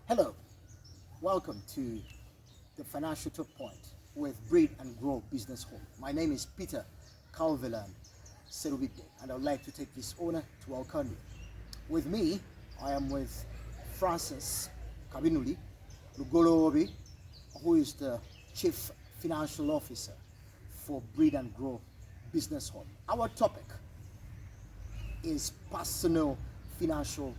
Hello, welcome to the Financial Talk Point with Breed and Grow Business Home. My name is Peter Calvilan Serubide, and I would like to take this honor to welcome you. With me, I am with Francis Kabinuli Lugolobi, who is the Chief Financial Officer for Breed and Grow Business Home. Our topic is personal financial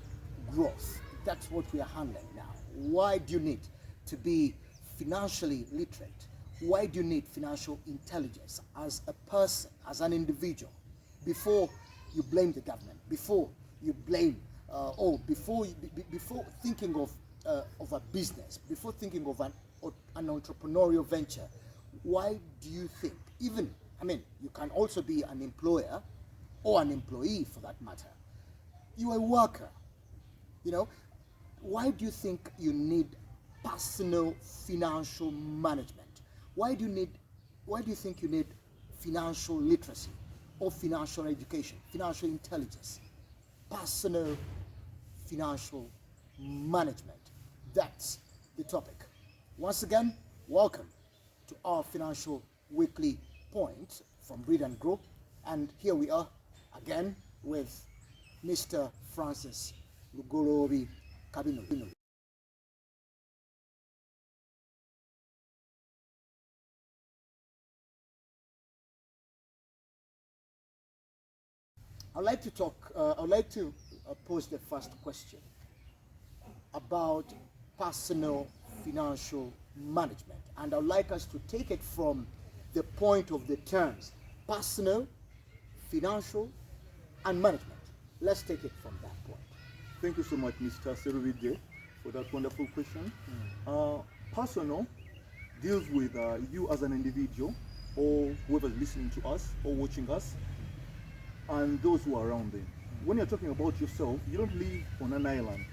growth. That's what we are handling now. Why do you need to be financially literate? Why do you need financial intelligence as a person, as an individual? Before you blame the government, before you blame, before thinking of a business, before thinking of an entrepreneurial venture, why do you think, you can also be an employer or an employee for that matter. You're a worker, why do you think you need personal financial management? Why do you think you need financial literacy or financial education, financial intelligence, personal financial management? That's the topic. Once again, welcome to our Financial Weekly Point from Breed and Grow. And here we are again with Mr. Francis Lugolobi Kabinuli. I'd like to pose the first question about personal financial management. And I'd like us to take it from the point of the terms personal, financial, and management. Let's take it from that point. Thank you so much, Mr. Seruvide, for that wonderful question. Personal deals with you as an individual, or whoever's listening to us or watching us, and those who are around them. When you're talking about yourself, you don't live on an island.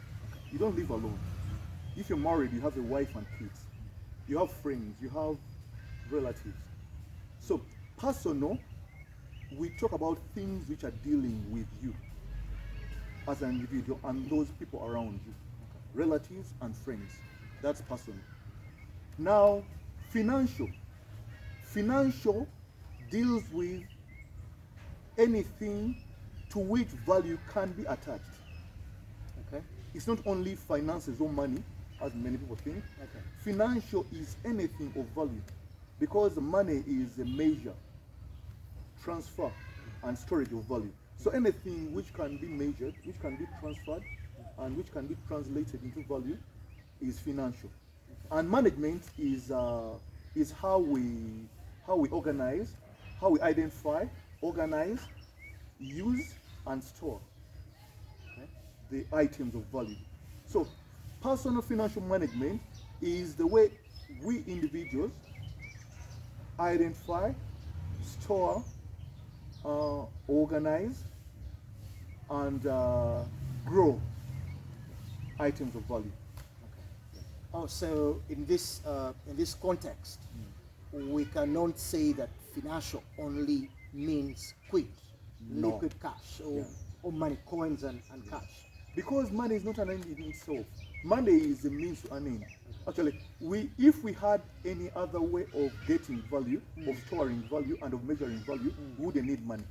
You don't live alone. If you're married, you have a wife and kids. You have friends, you have relatives. So personal, we talk about things which are dealing with you as an individual and those people around you, relatives and friends. That's personal. Now, financial deals with anything to which value can be attached. Okay. It's not only finances or money, as many people think. Okay. Financial is anything of value, because money is a measure, transfer, and storage of value. So anything which can be measured, which can be transferred, and which can be translated into value is financial. And management is how we organize, how we identify, organize, use, and store the items of value. So personal financial management is the way we individuals identify, store, organize, and grow items of value. Okay. Oh, so in this context, we cannot say that financial only means quick, No. liquid cash, or money, coins and cash. Because money is not an end in itself. Money is a means to an end. Actually, if we had any other way of getting value, of storing value, and of measuring value, we wouldn't need money.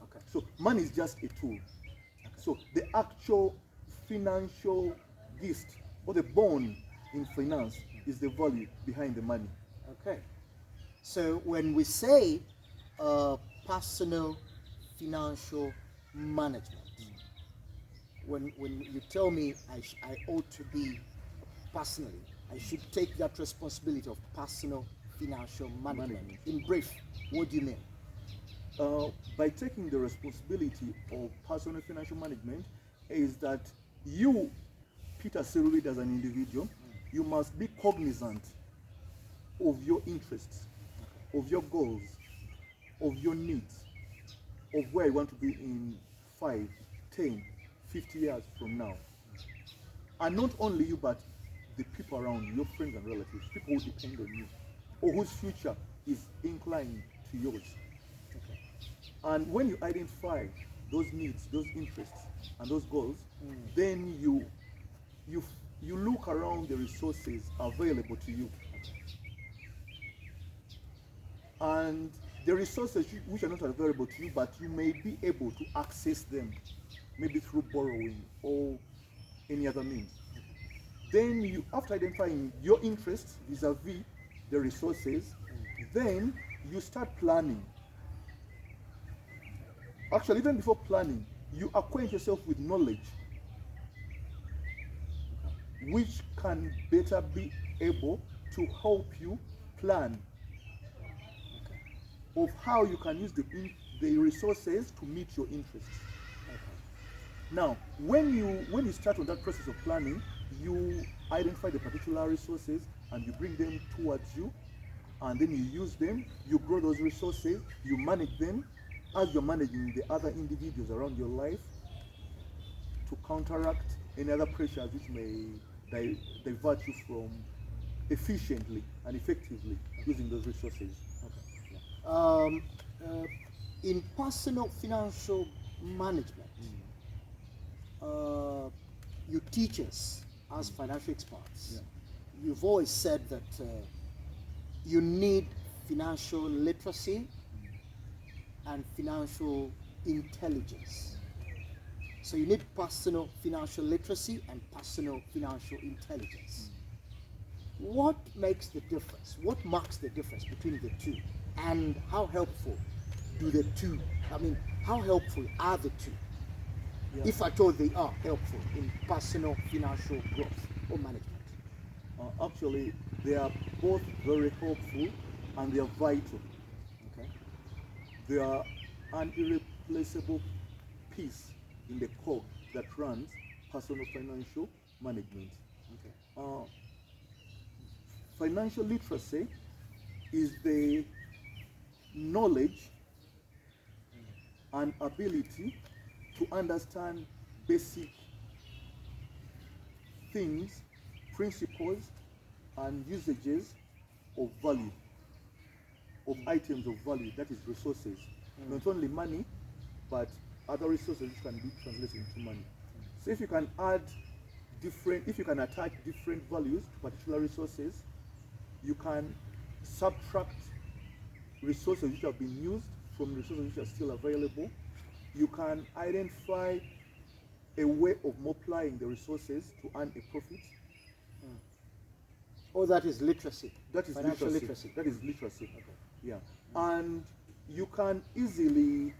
Okay. So money is just a tool. So the actual financial gist or the bone in finance is the value behind the money. Okay. So when we say personal financial management, when you tell me I ought to be personally, I should take that responsibility of personal financial management. In brief, what do you mean? By taking the responsibility of personal financial management is that you, Peter Seruvide, as an individual, you must be cognizant of your interests, of your goals, of your needs, of where you want to be in 5, 10, 50 years from now. And not only you, but the people around you, your friends and relatives, people who depend on you, or whose future is inclined to yours. Okay. And when you identify those needs, those interests, and those goals, then you you look around the resources available to you, and the resources which are not available to you, but you may be able to access them, maybe through borrowing or any other means. Then you, after identifying your interests vis-a-vis the resources, then you start planning. Actually, even before planning, you acquaint yourself with knowledge which can better be able to help you plan of how you can use the resources to meet your interests. Now, when you start on that process of planning, you identify the particular resources and you bring them towards you, and then you use them, you grow those resources, you manage them as you're managing the other individuals around your life to counteract any other pressures which may divert you from efficiently and effectively using those resources. Um, uh, in personal financial management, you teach us as financial experts. Yeah. You've always said that you need financial literacy and financial intelligence. So you need personal financial literacy and personal financial intelligence. What makes the difference? What marks the difference between the two? And how helpful do the two, how helpful are the two? Yeah. If at all they are helpful in personal financial growth or management. Actually, they are both very helpful and they are vital. Okay. They are an irreplaceable piece in the cog that runs personal financial management. Okay. Financial literacy is the knowledge and ability to understand basic things, principles, and usages of value, of items of value, that is resources. Not only money, but other resources which can be translated into money. So if you can attach different values to particular resources, you can subtract resources which have been used from resources which are still available. You can identify a way of multiplying the resources to earn a profit. Oh, that is literacy. That is financial literacy. That is literacy. Okay. Yeah. And you can easily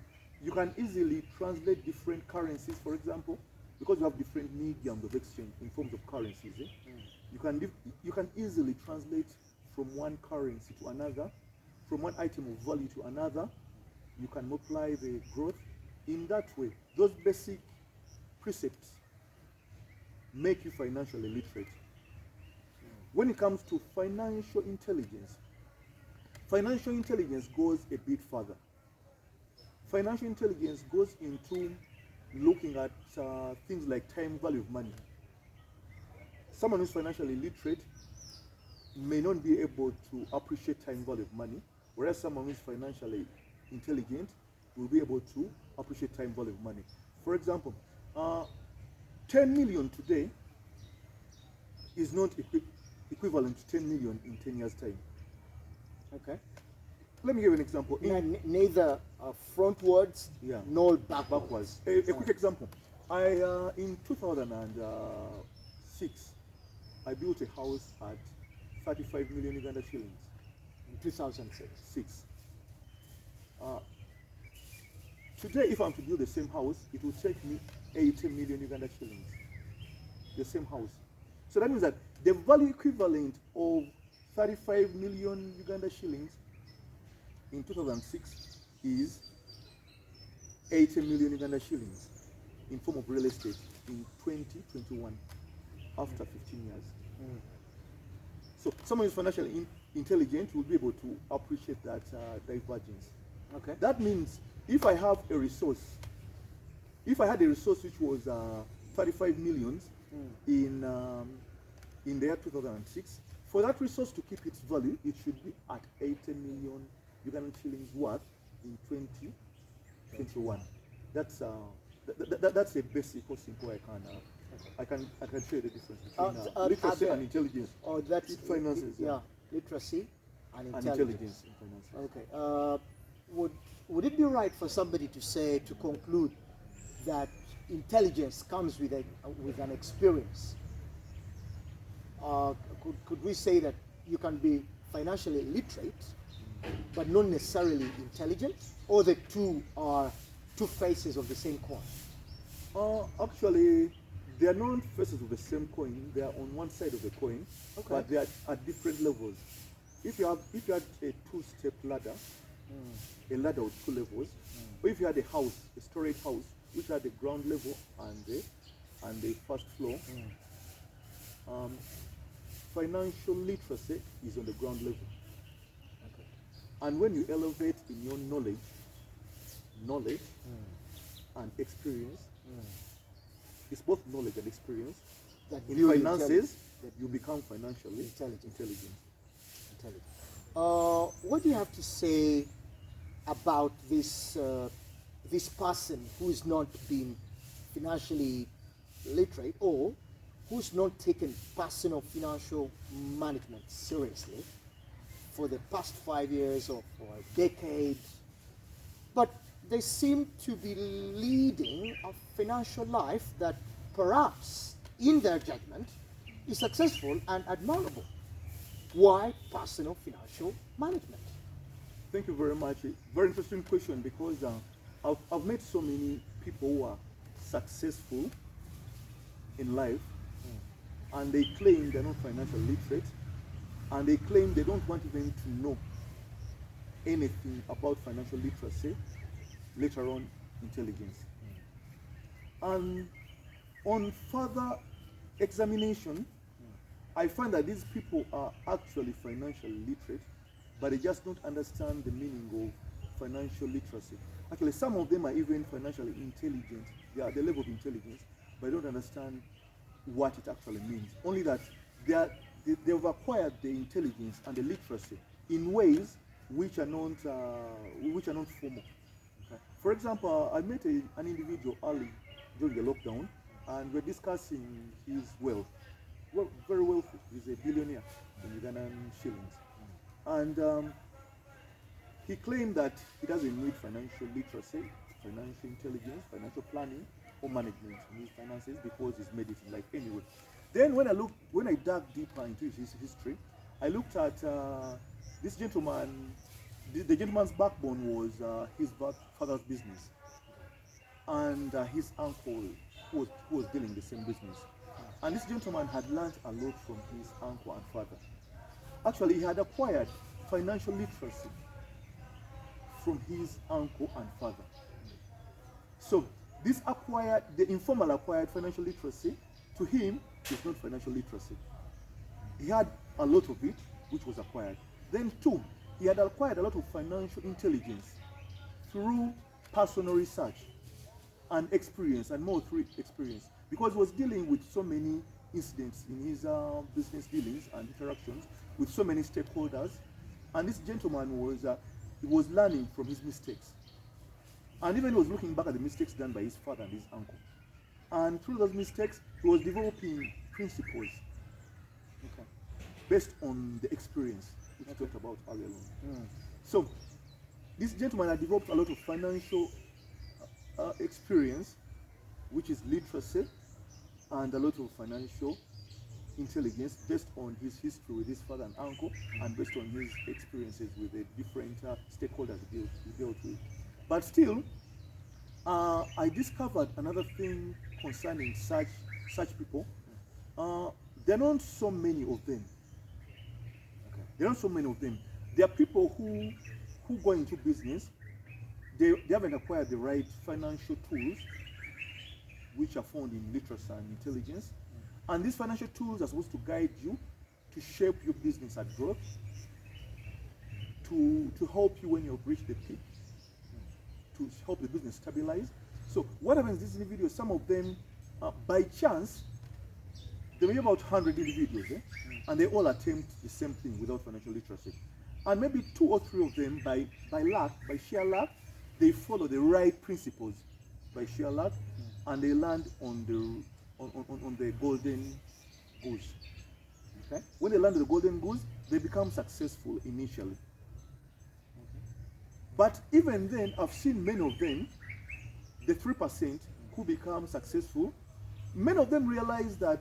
translate different currencies, for example, because you have different mediums of exchange in forms of currencies. You can easily translate from one currency to another, from one item of value to another. You can multiply the growth in that way. Those basic precepts make you financially literate. When it comes to financial intelligence goes a bit further. Financial intelligence goes into looking at things like time value of money. Someone who's financially literate may not be able to appreciate time value of money, whereas someone who's financially intelligent will be able to appreciate time value of money. For example, 10 million today is not equivalent to 10 million in 10 years' time. Okay. Let me give you an example. Neither frontwards nor Backwards. A quick example. In 2006, I built a house at 35 million Uganda shillings. In 2006. Today, if I'm to build the same house, it will take me 80 million Uganda shillings. The same house. So that means that the value equivalent of 35 million Uganda shillings in 2006 is 80 million Uganda shillings in form of real estate in 2021, after 15 years. So someone who's financially intelligent will be able to appreciate that divergence. Okay. That means if I have a resource, if I had a resource which was 35 millions in the year 2006, for that resource to keep its value, it should be at 80 million Ugandan shillings worth in 2021. That's a basic or simple I can I can share the difference Uh, between are literacy there- and intelligence. Oh, that's Finances, yeah, literacy and And intelligence. intelligence in finances. Okay. Would it be right for somebody to say, to conclude, that intelligence comes with with an experience? Could we say that you can be financially literate but not necessarily intelligent, or the two are two faces of the same coin? Actually, they are not faces of the same coin. They are on one side of the coin, Okay. but they are at different levels. If you had a two-step ladder, a ladder with two levels, or if you had a house, a storage house, which had the ground level and the first floor, financial literacy is on the ground level. And when you elevate in your knowledge and experience, it's both knowledge and experience. That In build finances, that you become financially Intelligent. intelligent. What do you have to say about this this person who's not been financially literate, or who's not taken personal financial management seriously for the past 5 years or for a decade, but they seem to be leading a financial life that perhaps, in their judgment, is successful and admirable? Why personal financial management? Thank you very much. Very interesting question, because I've met so many people who are successful in life, and they claim they're not financially literate, and they claim they don't want even to know anything about financial literacy, later on intelligence. And on further examination, I find that these people are actually financially literate, but they just don't understand the meaning of financial literacy. Actually, some of them are even financially intelligent. They are at the level of intelligence, but they don't understand what it actually means. Only that they've acquired the intelligence and the literacy in ways which are not formal. Okay. For example, I met an individual early during the lockdown, and we're discussing his wealth. Well, very wealthy. He's a billionaire in Ugandan shillings. And he claimed that he doesn't need financial literacy, financial intelligence, financial planning, or management in his finances, because he's made it in life anyway. Then when I dug deeper into his history, I looked at this gentleman. The gentleman's backbone was his father's business, and his uncle who was dealing the same business. And this gentleman had learned a lot from his uncle and father. Actually, he had acquired financial literacy from his uncle and father. So the informal acquired financial literacy, to him, is not financial literacy. He had a lot of it, which was acquired. Then two, he had acquired a lot of financial intelligence through personal research and experience, and more through experience, because he was dealing with so many incidents in his business dealings and interactions with so many stakeholders. And this gentleman was learning from his mistakes, and even he was looking back at the mistakes done by his father and his uncle. And through those mistakes, he was developing principles based on the experience which we talked about earlier on. So this gentleman had developed a lot of financial experience, which is literacy, and a lot of financial intelligence based on his history with his father and uncle, and based on his experiences with the different stakeholders he dealt with. But still, I discovered another thing concerning such people. There are not so many of them. There are not so many of them. There are people who go into business. They haven't acquired the right financial tools, which are found in literacy and intelligence. And these financial tools are supposed to guide you, to shape your business at growth, to help you when you've reached the peak, to help the business stabilize. So what happens in this individual, some of them, by chance, there may be about 100 individuals, and they all attempt the same thing without financial literacy. And maybe 2 or 3 of them, by luck, by sheer luck, they follow the right principles by sheer luck, and they land on on the golden goose. Okay? When they land on the golden goose, they become successful initially. But even then, I've seen many of them, the 3% who become successful, many of them realize that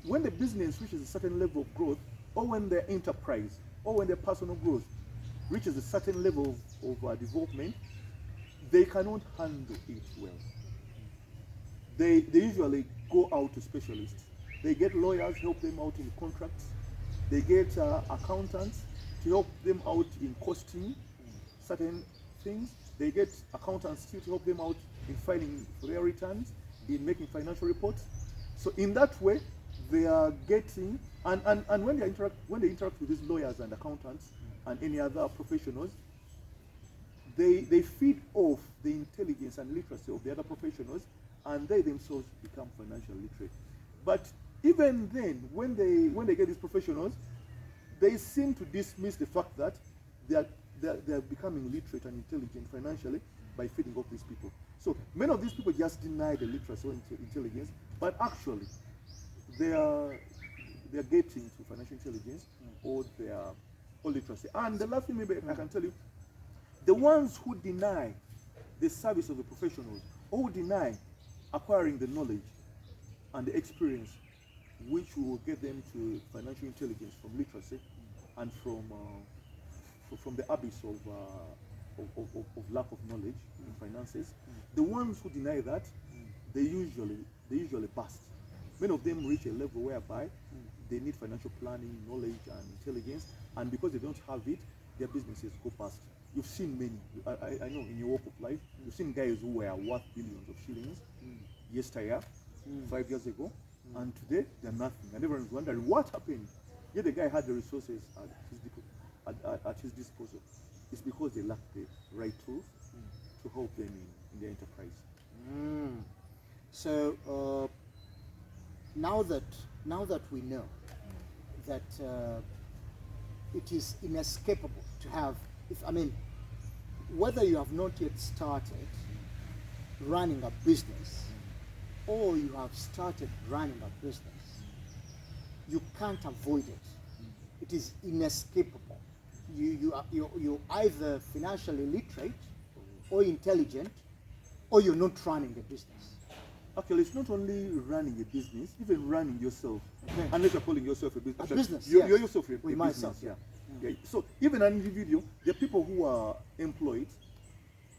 when the business reaches a certain level of growth, or when their enterprise, or when their personal growth reaches a certain level of development, they cannot handle it well. They usually go out to specialists. They get lawyers help them out in contracts. They get accountants to help them out in costing certain things. They get accountants still to help them out in filing for their returns, in making financial reports. So in that way, they are getting, and when they interact with these lawyers and accountants and any other professionals, they feed off the intelligence and literacy of the other professionals, and they themselves become financially literate. But even then, when they get these professionals, they seem to dismiss the fact that they're becoming literate and intelligent financially by feeding off these people. So many of these people just deny the literacy or intelligence, but actually they are getting to financial intelligence or literacy. And the last thing maybe I can tell you, the ones who deny the service of the professionals, or who deny acquiring the knowledge and the experience which will get them to financial intelligence from literacy and from the abyss of lack of knowledge in finances, the ones who deny that, they usually bust. Many of them reach a level whereby they need financial planning, knowledge, and intelligence, and because they don't have it, their businesses go bust. You've seen many, I know in your walk of life, you've seen guys who were worth billions of shillings yesteryear, 5 years ago, and today they're nothing. And everyone's wondering what happened. Yet the guy had the resources at his disposal. It's because they lack the right tools to help them in their enterprise. So now that we know that it is inescapable to have, whether you have not yet started running a business or you have started running a business, you can't avoid it. It is inescapable. You're either financially literate or intelligent, or you're not running a business. Actually, it's not only running a business, even running yourself. Okay. Unless you're calling yourself a business. A business, You're yes. yourself a business. Myself, yeah. So even an individual, there are people who are employed.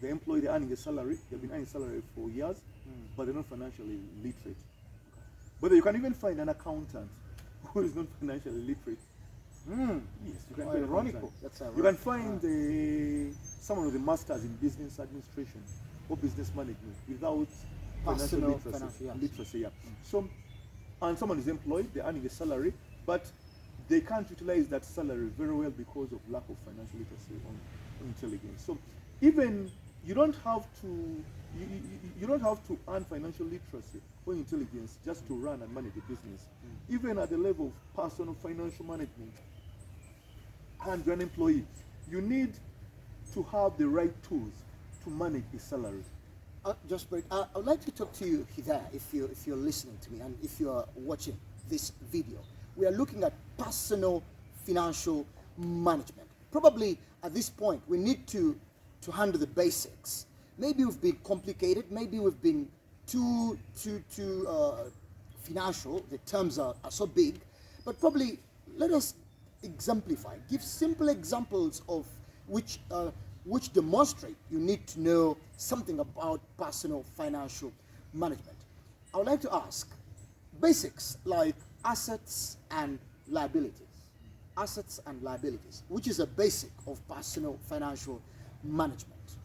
They're earning a salary. They've been earning salary for years, but they're not financially literate. But you can even find an accountant who is not financially literate. Yes, you can find ironical. That's ironic. You can find someone with a master's in business administration or business management without financial literacy. Yeah. So, and someone is employed, they're earning a salary, but they can't utilize that salary very well because of lack of financial literacy or intelligence. So, even you don't have to earn financial literacy or intelligence just to run and manage a business. Even at the level of personal financial management, and you're an employee, you need to have the right tools to manage a salary. I would like to talk to you, Hidayah, if you're listening to me and if you're watching this video. We are looking at personal financial management. Probably at this point, we need to handle the basics. Maybe we've been complicated. Maybe we've been too financial. The terms are so big. But probably let us exemplify. Give simple examples of which demonstrate you need to know something about personal financial management. I would like to ask basics like assets and liabilities. Assets and liabilities, which is a basic of personal financial management.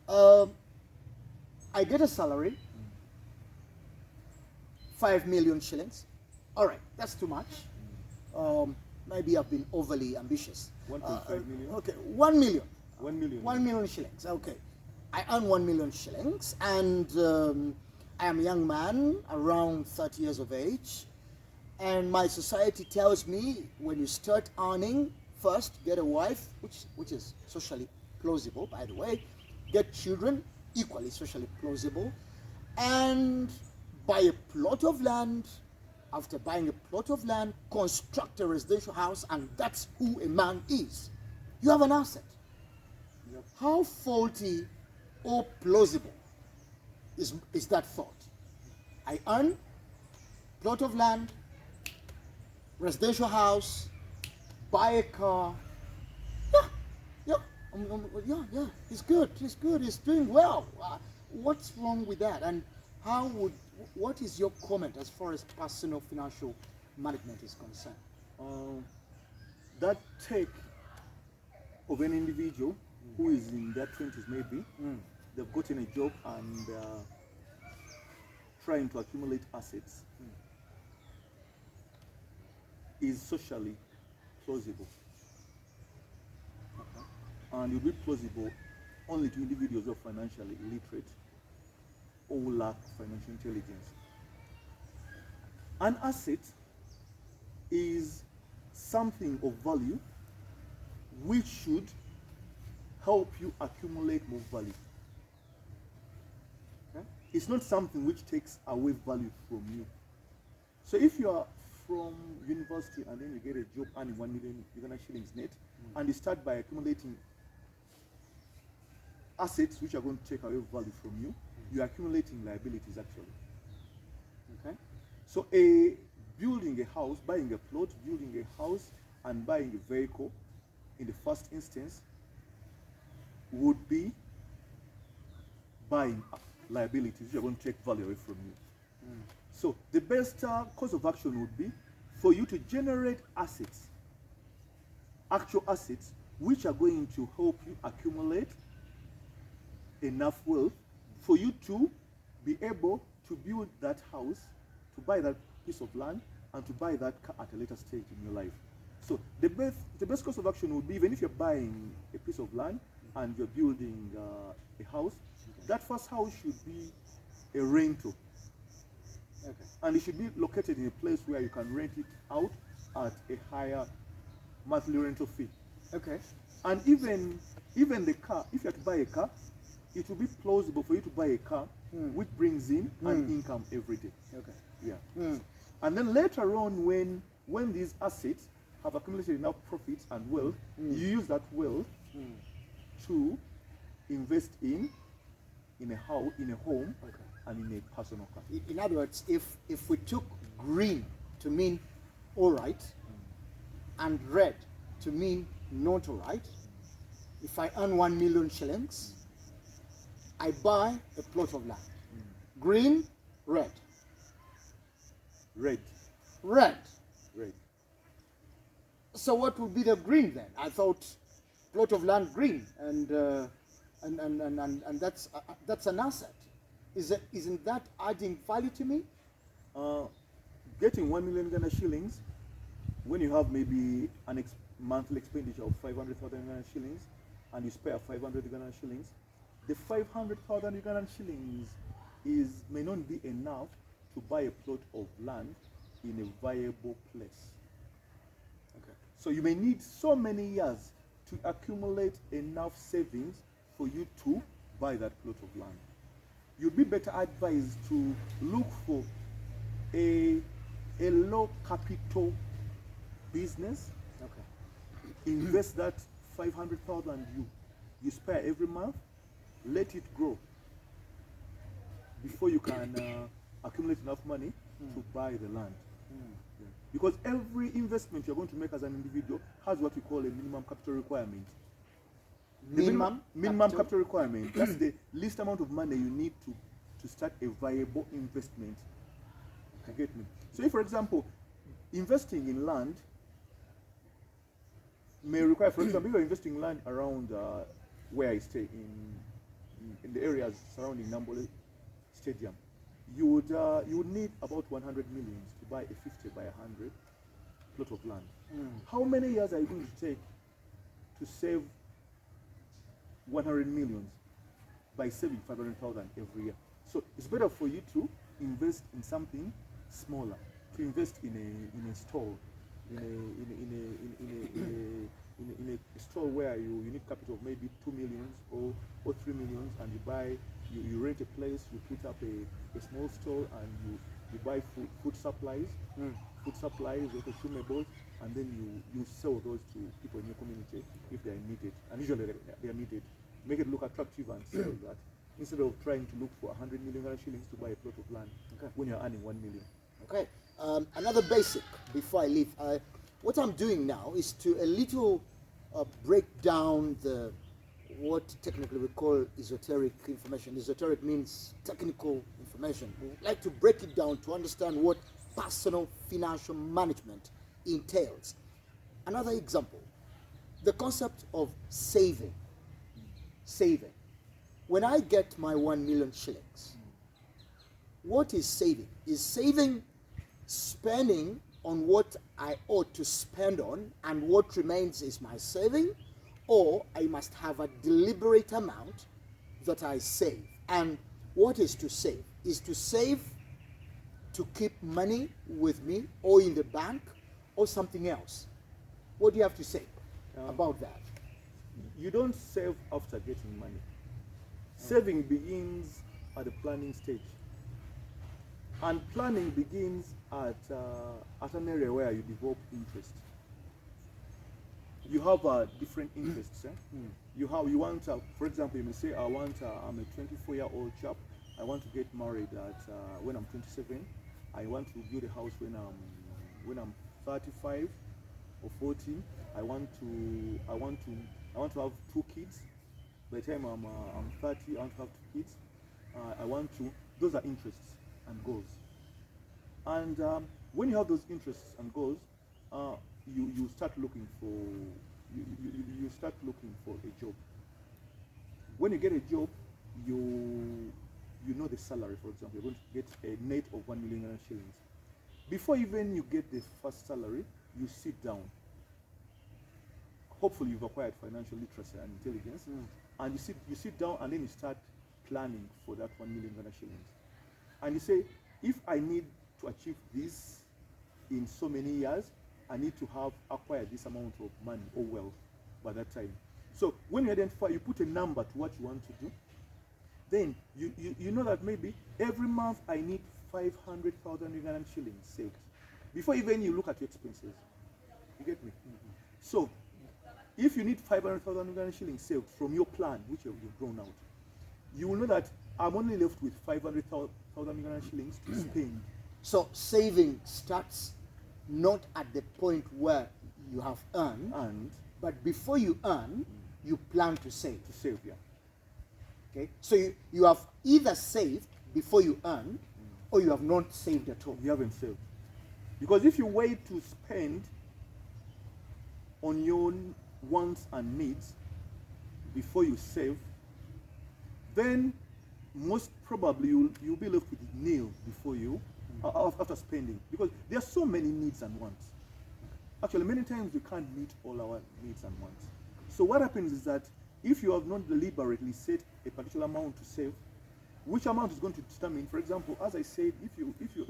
I get a salary, 5 million shillings. All right, that's too much. Maybe I've been overly ambitious. 1.5 million? Okay, 1 million. 1 million. 1 million shillings, okay. I earn 1 million shillings, and I am a young man, around 30 years of age, and my society tells me when you start earning, first get a wife, which is socially plausible, by the way, get children, equally socially plausible, and buy a plot of land. After buying a plot of land, construct a residential house, and that's who a man is. You have an asset. Yep. How faulty or plausible is that thought? I earn plot of land, residential house, buy a car. Yeah, he's good, he's doing well. What's wrong with that? And what is your comment as far as personal financial management is concerned? That take of an individual who is in their 20s maybe, they've gotten a job and trying to accumulate assets is socially plausible. Okay. And it will be plausible only to individuals who are financially illiterate or who lack financial intelligence. An asset is something of value which should help you accumulate more value. Okay? It's not something which takes away value from you. So if you are from university and then you get a job earning 1 million Uganda shillings net, and you start by accumulating assets which are going to take away value from you, you're accumulating liabilities actually. Okay? So building a house, buying a plot, building a house, and buying a vehicle in the first instance would be buying liabilities which are going to take value away from you. So the best course of action would be for you to generate assets, actual assets, which are going to help you accumulate enough wealth for you to be able to build that house, to buy that piece of land, and to buy that car at a later stage in your life. So the best course of action would be, even if you're buying a piece of land and you're building a house, that first house should be a rental. Okay. And it should be located in a place where you can rent it out at a higher monthly rental fee. Okay. And even the car, if you have to buy a car, it will be plausible for you to buy a car which brings in an income every day. Okay. Yeah. And then later on, when these assets have accumulated enough profits and wealth, you use that wealth to invest in a house, in a home, and in a personal car. In other words, if we took green to mean all right, and red to mean not all right, if I earn 1 million shillings, I buy a plot of land. Green, red. Red. Red. Red. So what would be the green then? I thought plot of land green, and that's an asset. Isn't that adding value to me? Getting 1 million Ghana shillings when you have maybe an monthly expenditure of 500,000 Ghana shillings and you spare 500 Ghana shillings, the 500,000 Ghana shillings may not be enough to buy a plot of land in a viable place. Okay. So you may need so many years to accumulate enough savings for you to buy that plot of land. You'd be better advised to look for a low capital business. Okay. Invest that 500,000 you spare every month, let it grow before you can accumulate enough money to buy the land. Yeah. Because every investment you're going to make as an individual has what we call a minimum capital requirement. Minimum capital requirement. That's the least amount of money you need to start a viable investment. You get me? So if, for example, investing in land may require, for example, if you're investing in land around where I stay, in the areas surrounding Nambole Stadium, you would need about 100 millions to buy a 50 by 100 plot of land. How many years are you going to take to save 100 millions by saving 500,000 every year? So it's better for you to invest in something smaller, to invest in a store, in a store where you need capital of maybe 2 millions or 3 millions, and you buy you rent a place, you put up a small store, and you buy food supplies, food supplies or consumables, and then you sell those to people in your community if they are needed, and usually they are needed. Make it look attractive and sell that instead of trying to look for 100 million Ghana shillings to buy a plot of land when you're earning 1 million. Okay. Another basic before I leave. What I'm doing now is to a little break down the what technically we call esoteric information. Esoteric means technical information. We would like to break it down to understand what personal financial management entails. Another example, the concept of saving. Saving. When I get my 1 million shillings, what is saving? Is saving spending on what I ought to spend on, and what remains is my saving? Or I must have a deliberate amount that I save? And what is to save? Is to save to keep money with me or in the bank or something else? What do you have to say about that? You don't save after getting money. Saving begins at the planning stage. And planning begins at an area where you develop interest. You have different interests. You want, for example, you may say, I'm a 24-year-old chap. I want to get married when I'm 27. I want to build a house when I'm 35 or 40. I want to have 2 kids. By the time I'm 30, I want to have 2 kids. Those are interests and goals. And when you have those interests and goals, you start looking for a job. When you get a job, you know the salary. For example, you're going to get a net of 1 million shillings. Before even you get the first salary, you sit down. Hopefully, you've acquired financial literacy and intelligence, and you sit down, and then you start planning for that 1 million shillings. And you say, if I need to achieve this in so many years, I need to have acquired this amount of money or wealth by that time. So when you identify, you put a number to what you want to do, then you know that maybe every month I need 500,000 Ugandan shillings saved. Before even you look at your expenses. You get me? So if you need 500,000 Ugandan shillings saved from your plan, which you've drawn out, you will know that I'm only left with 500,000 Ugandan shillings to spend. So saving starts not at the point where you have earned, but before you earn, you plan to save. To save, yeah. Okay, so you have either saved before you earn, or you have not saved at all. You haven't saved. Because if you wait to spend on your wants and needs before you save, then most probably you'll be left with nil before you after spending, because there are so many needs and wants. Actually, many times we can't meet all our needs and wants. So what happens is that if you have not deliberately set a particular amount to save, which amount is going to determine, for example, as I said, if you're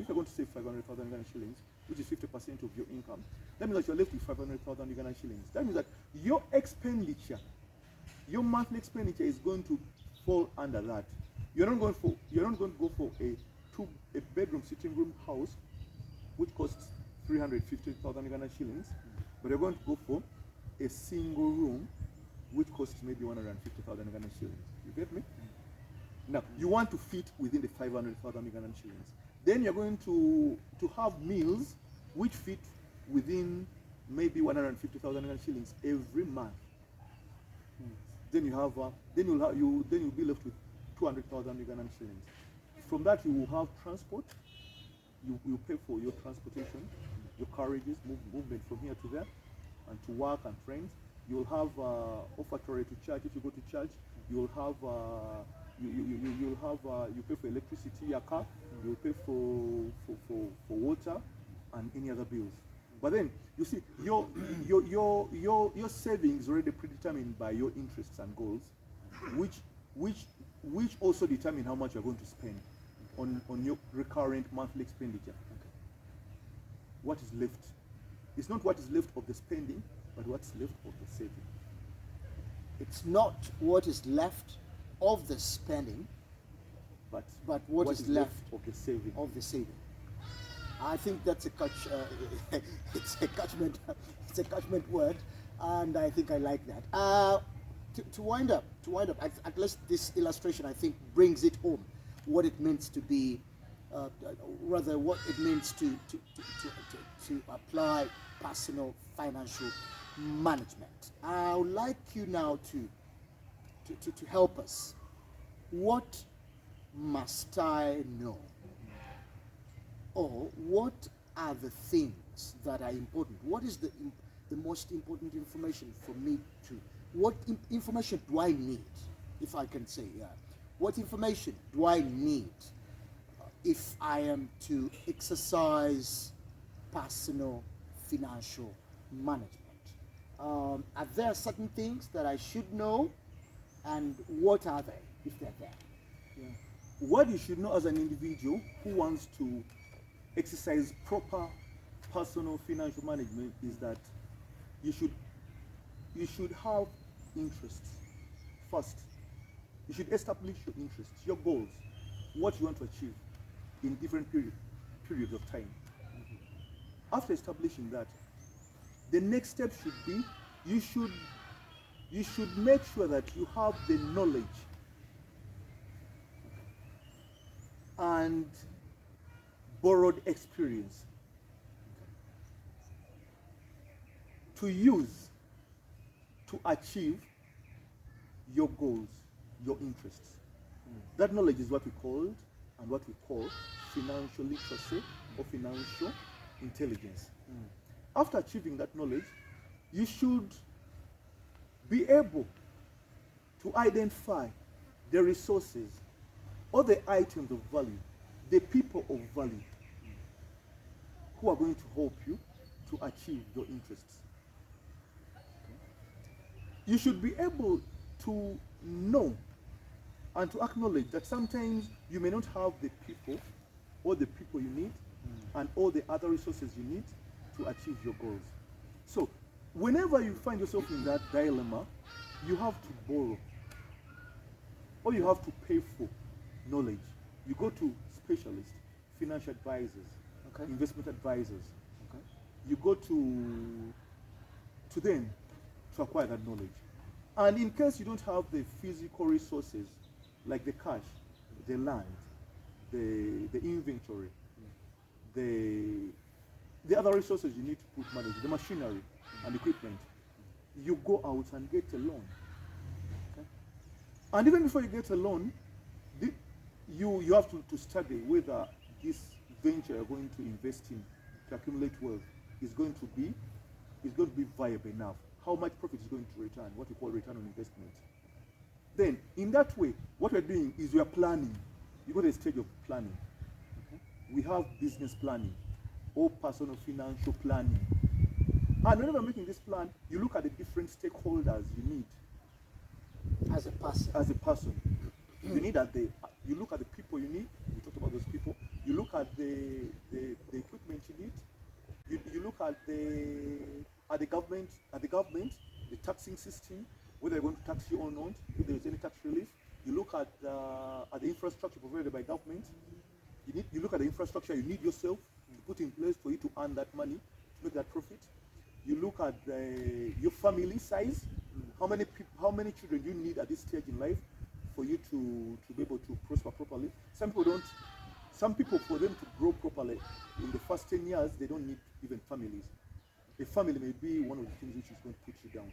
going to save 500,000 Ghana shillings, which is 50% of your income, that means that you're left with 500,000 Ghana shillings. That means that your expenditure, your monthly expenditure is going to fall under that. You're not going to go for a bedroom sitting room house, which costs 350,000 Ghana shillings, but you're going to go for a single room, which costs maybe 150,000 Ghana shillings. You get me? Now, you want to fit within the 500,000 Ghana shillings. Then you're going to have meals which fit within maybe 150,000 Ghana shillings every month. Then you'll be left with 200,000 Ghana shillings. From that, you will have transport. You pay for your transportation, your carriages, movement from here to there, and to work and friends. You'll have offertory to church. If you go to church, you'll have you pay for electricity, your car. You'll pay for water and any other bills. But then you see your savings already predetermined by your interests and goals, which also determine how much you're going to spend on your recurrent monthly expenditure. Okay. What is left? It's not what is left of the spending, but what's left of the saving. It's not what is left of the spending, but what is left of the saving. of the saving. I think that's a it's a catchment, it's a catchment word, and I think I like that. To wind up, at least this illustration I think brings it home, what it means to be, rather what it means to apply personal financial management. I would like you now to help us. What must I know? Or what are the things that are important? What is the most important information for me to, what information do I need, if I can say, what information do I need if I am to exercise personal financial management? Are there certain things that I should know, and what are they, if they're there? Yeah. What you should know as an individual who wants to exercise proper personal financial management is that you should have interests first. You should establish your interests, your goals, what you want to achieve in different periods of time. After establishing that, the next step should be you should make sure that you have the knowledge and borrowed experience to use to achieve your goals, your interests. That knowledge is what we call financial literacy or financial intelligence. After achieving that knowledge, you should be able to identify the resources or the items of value, the people of value who are going to help you to achieve your interests. You should be able to know and to acknowledge that sometimes you may not have the people or the people you need and all the other resources you need to achieve your goals. So whenever you find yourself in that dilemma, you have to borrow or you have to pay for knowledge. You go to specialists, financial advisors, investment advisors. You go to them to acquire that knowledge. And in case you don't have the physical resources like the cash, the land, the inventory, the other resources you need to put money, the machinery and equipment, you go out and get a loan. And even before you get a loan, you have to study whether this venture you're going to invest in to accumulate wealth is going to be viable enough. How much profit is going to return, what we call return on investment. Then, in that way, what we're doing is we are planning. You go to the stage of planning. We have business planning or personal financial planning. And whenever you're making this plan, you look at the different stakeholders you need. As a person. As a person. You look at the people you need. We talked about those people. You look at the equipment you need. You look at the government, the taxing system, whether they're going to tax you or not, if there is any tax relief. You look at the infrastructure provided by government. You look at the infrastructure you need yourself to put in place for you to earn that money, to make that profit. You look at your family size. How many children you need at this stage in life for you to be able to prosper properly. Some people, for them to grow properly in the first 10 years, they don't need even families. A family may be one of the things which is going to put you down.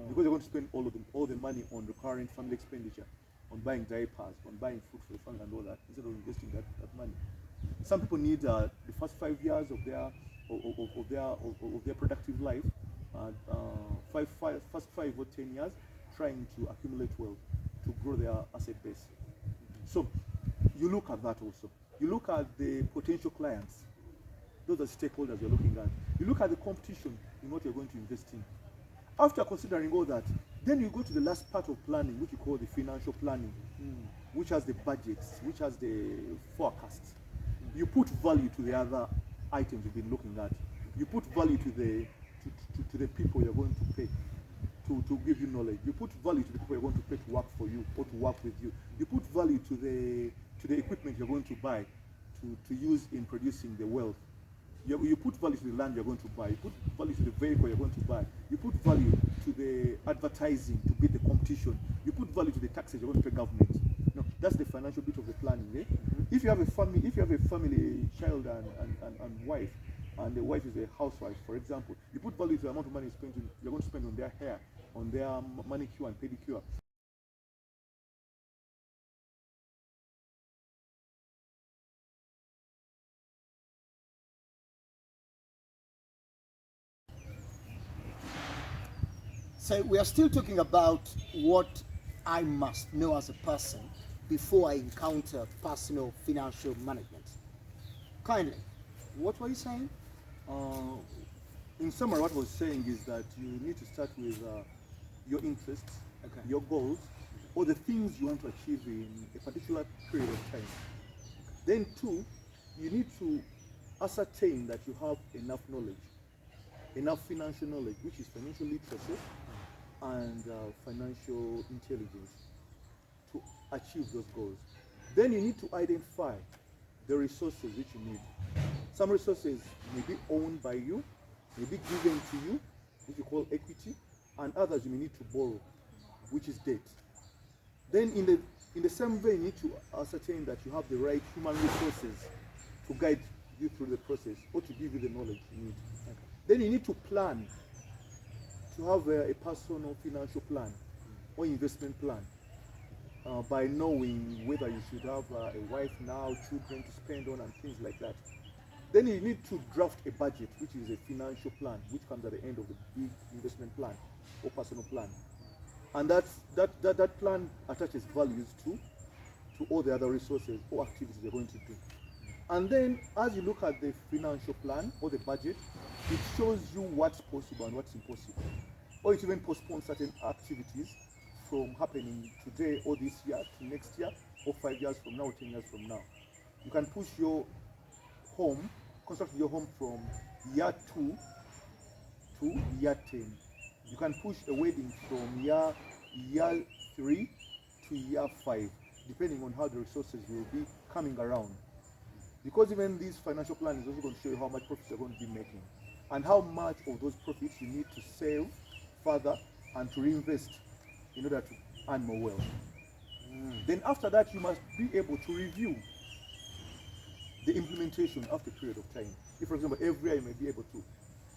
Because they're going to spend all the money on recurrent family expenditure, on buying diapers, on buying food for the family and all that, instead of investing that money. Some people need the first 5 years of their productive life, first 5 or 10 years, trying to accumulate wealth to grow their asset base. So you look at that also. You look at the potential clients. Those are stakeholders you're looking at. You look at the competition in what you're going to invest in. After considering all that, then you go to the last part of planning, which you call the financial planning, which has the budgets, which has the forecasts. You put value to the other items you've been looking at. You put value to the people you're going to pay. to give you knowledge. You put value to the people you're going to pay to work for you or to work with you. You put value to the equipment you're going to buy to use in producing the wealth. You put value to the land you're going to buy. You put value to the vehicle you're going to buy. You put value to the advertising to beat the competition. You put value to the taxes you're going to pay government. No, that's the financial bit of the planning. Eh? If you have a family, a child and wife, and the wife is a housewife, for example, you put value to the amount of money you're going to spend on their hair, on their manicure and pedicure. So we are still talking about what I must know as a person before I encounter personal financial management. Kindly, what were you saying? In summary, what I was saying is that you need to start with your interests, Okay. your goals, or the things you want to achieve in a particular period of time. Then two, you need to ascertain that you have enough knowledge, enough financial knowledge, which is financial literacy and financial intelligence to achieve those goals. Then you need to identify the resources which you need. Some resources may be owned by you, may be given to you, which you call equity, and others you may need to borrow, which is debt. Then in the same way, you need to ascertain that you have the right human resources to guide you through the process or to give you the knowledge you need. Okay. Then you need to plan, to have a personal financial plan or investment plan by knowing whether you should have a wife now, children to spend on and things like that. Then you need to draft a budget, which is a financial plan, which comes at the end of the big investment plan or personal plan. And that plan attaches values to all the other resources or activities you're going to do. And then as you look at the financial plan or the budget, it shows you what's possible and what's impossible. Or it even postpones certain activities from happening today or this year to next year or 5 years from now or 10 years from now. You can push your home, construct your home from year 2 to year 10. You can push a wedding from year 3 to year 5, depending on how the resources will be coming around. Because even this financial plan is also going to show you how much profits you're going to be making and how much of those profits you need to save further and to reinvest in order to earn more wealth. Then after that, you must be able to review the implementation after a period of time. If, for example, every year you may be able to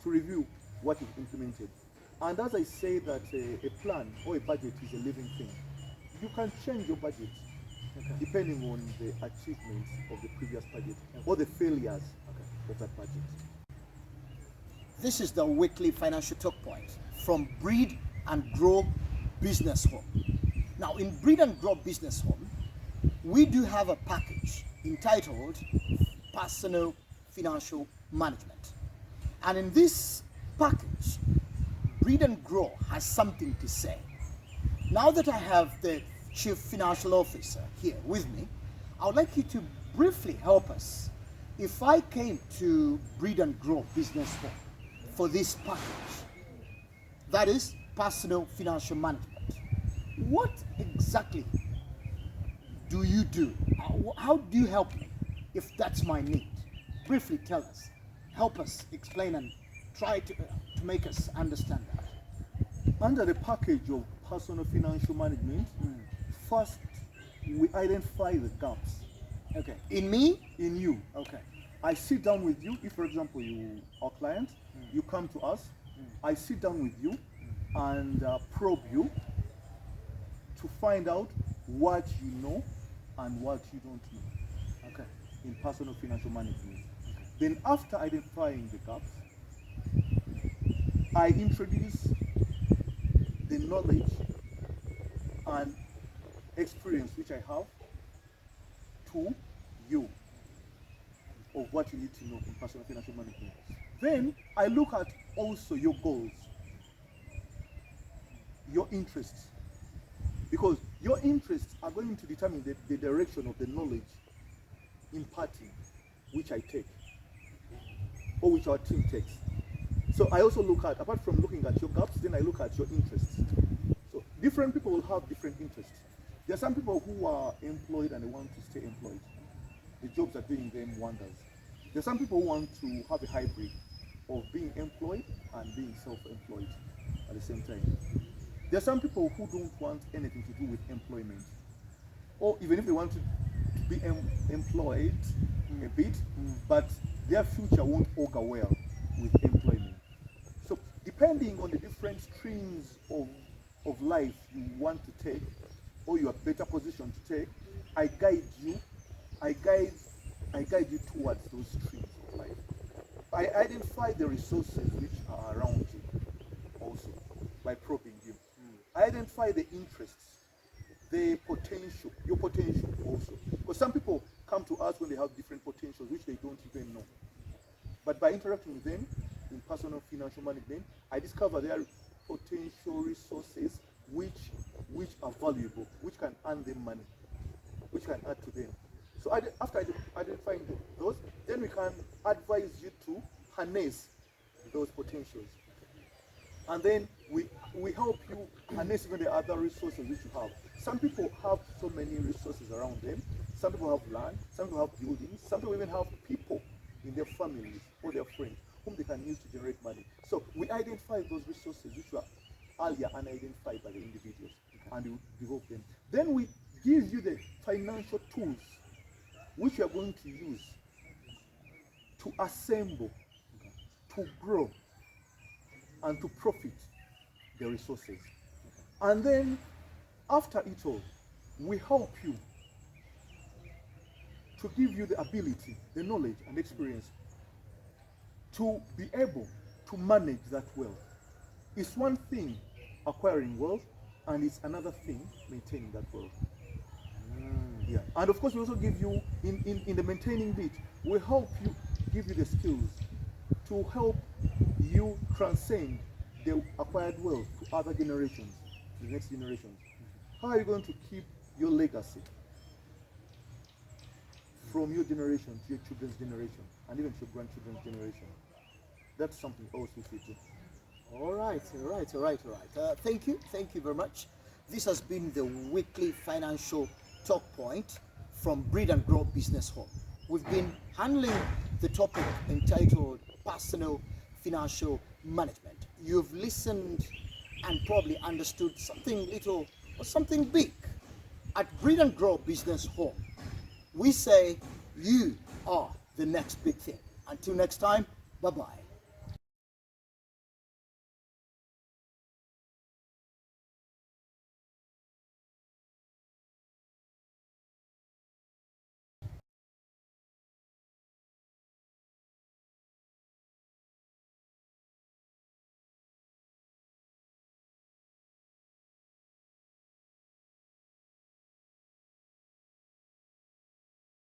review what is implemented. And as I say that a plan or a budget is a living thing, you can change your budget depending on the achievements of the previous budget or the failures of that budget. This is the weekly financial talk point from Breed and Grow Business Home. Now, in Breed and Grow Business Home, we do have a package entitled Personal Financial Management. And in this package, Breed and Grow has something to say. Now that I have the Chief Financial Officer here with me, I would like you to briefly help us. If I came to Breed and Grow Business Home for this package, that is Personal Financial Management, what exactly do you do? How do you help me if that's my need? Briefly tell us. Help us explain and try to make us understand that. Under the package of personal financial management, first we identify the gaps. Okay. In me? In you. Okay. I sit down with you. If, for example, you are a client, you come to us, I sit down with you and probe you to find out what you know and what you don't know. Okay. In personal financial management. Okay. Then after identifying the gaps, I introduce the knowledge and experience which I have to you of what you need to know in personal financial management. Then I look at also your goals, your interests, because your interests are going to determine the direction of the knowledge imparting which I take or which our team takes. So I also look at, apart from looking at your gaps, then I look at your interests. So different people will have different interests. There are some people who are employed and they want to stay employed. The jobs are doing them wonders. There are some people who want to have a hybrid of being employed and being self-employed at the same time. There are some people who don't want anything to do with employment, or even if they want to be employed a bit, but their future won't augur well with employment. So depending on the different streams of life you want to take, or you are better positioned to take, I guide you towards those streams of life. I identify the resources which are around you also by probing you. I identify the interests, the potential, your potential also. Because some people come to us when they have different potentials which they don't even know. But by interacting with them in personal financial management, I discover their potential resources which are valuable, which can earn them money, which can add to them. So after identifying those, then we can advise you to harness those potentials. And then we help you harness even the other resources which you have. Some people have so many resources around them. Some people have land, some people have buildings, some people even have people in their families or their friends whom they can use to generate money. So we identify those resources which were earlier unidentified by the individuals, and we develop them. Then we give you the financial tools which you are going to use to assemble, to grow, and to profit the resources. And then after it all, we help you to give you the ability, the knowledge and experience to be able to manage that wealth. It's one thing acquiring wealth, and it's another thing maintaining that wealth. Yeah. And of course, we also give you, in the maintaining bit, we help you, give you the skills to help you transcend the acquired wealth to other generations, to the next generations. How are you going to keep your legacy from your generation to your children's generation, and even to your grandchildren's generation? That's something else we should do. All right. Thank you very much. This has been the weekly financial talk point from Breed and Grow Business Home. We've been handling the topic entitled personal financial management. You've listened and probably understood something little or something big. At Breed and Grow Business Home, we say you are the next big thing. Until next time, bye-bye.